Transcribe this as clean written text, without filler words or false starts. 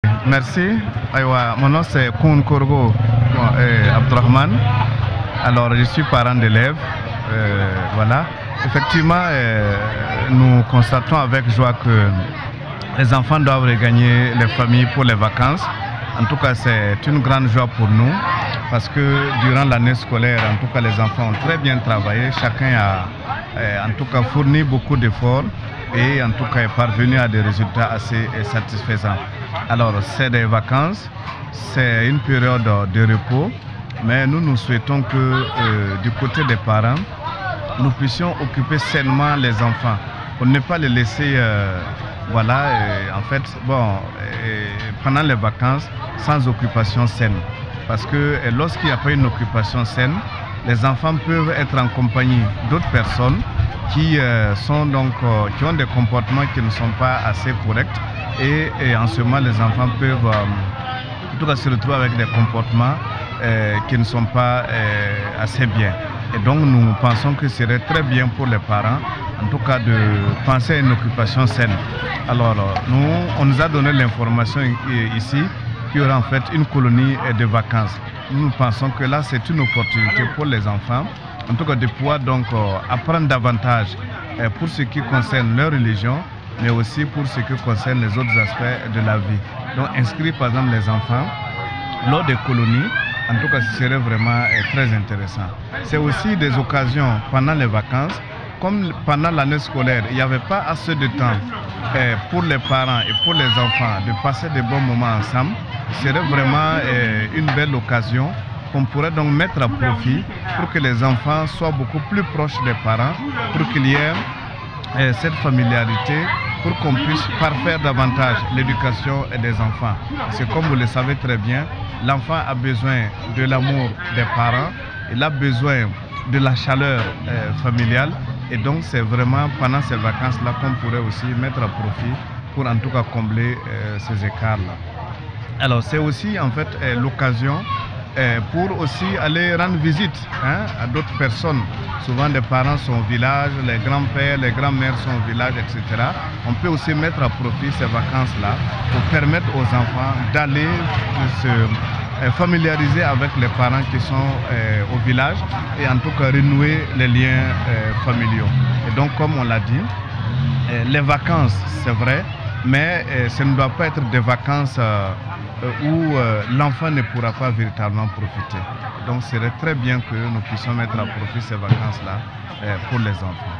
Merci. Mon nom c'est Koun Korgo Abdurrahman. Alors je suis parent d'élèves. Voilà. Effectivement, nous constatons avec joie que les enfants doivent regagner les familles pour les vacances. En tout cas, c'est une grande joie pour nous parce que durant l'année scolaire, en tout cas, les enfants ont très bien travaillé. Chacun a en tout cas fourni beaucoup d'efforts et en tout cas est parvenu à des résultats assez satisfaisants. Alors, c'est des vacances, c'est une période de repos, mais nous souhaitons que du côté des parents, nous puissions occuper sainement les enfants pour ne pas les laisser pendant les vacances sans occupation saine. Parce que lorsqu'il n'y a pas une occupation saine, les enfants peuvent être en compagnie d'autres personnes qui ont des comportements qui ne sont pas assez corrects et en ce moment les enfants peuvent en tout cas se retrouver avec des comportements qui ne sont pas assez bien. Et donc nous pensons que ce serait très bien pour les parents, en tout cas de penser à une occupation saine. Alors on nous a donné l'information ici qu'il y aura en fait une colonie de vacances. Nous pensons que là c'est une opportunité pour les enfants, en tout cas de pouvoir donc apprendre davantage pour ce qui concerne leur religion, mais aussi pour ce qui concerne les autres aspects de la vie. Donc inscrire par exemple les enfants lors des colonies, en tout cas ce serait vraiment très intéressant. C'est aussi des occasions pendant les vacances, comme pendant l'année scolaire, il n'y avait pas assez de temps pour les parents et pour les enfants de passer de bons moments ensemble. Ce serait vraiment une belle occasion qu'on pourrait donc mettre à profit pour que les enfants soient beaucoup plus proches des parents, pour qu'il y ait cette familiarité, pour qu'on puisse parfaire davantage l'éducation des enfants. Parce que comme vous le savez très bien, l'enfant a besoin de l'amour des parents, il a besoin de la chaleur familiale, et donc c'est vraiment pendant ces vacances-là qu'on pourrait aussi mettre à profit pour en tout cas combler ces écarts-là. Alors c'est aussi en fait l'occasion pour aussi aller rendre visite à d'autres personnes. Souvent les parents sont au village, les grands-pères, les grands-mères sont au village, etc. On peut aussi mettre à profit ces vacances-là pour permettre aux enfants d'aller se familiariser avec les parents qui sont au village et en tout cas renouer les liens familiaux. Et donc comme on l'a dit, les vacances c'est vrai, mais ce ne doit pas être des vacances où l'enfant ne pourra pas véritablement profiter. Donc, il serait très bien que nous puissions mettre à profit ces vacances-là pour les enfants.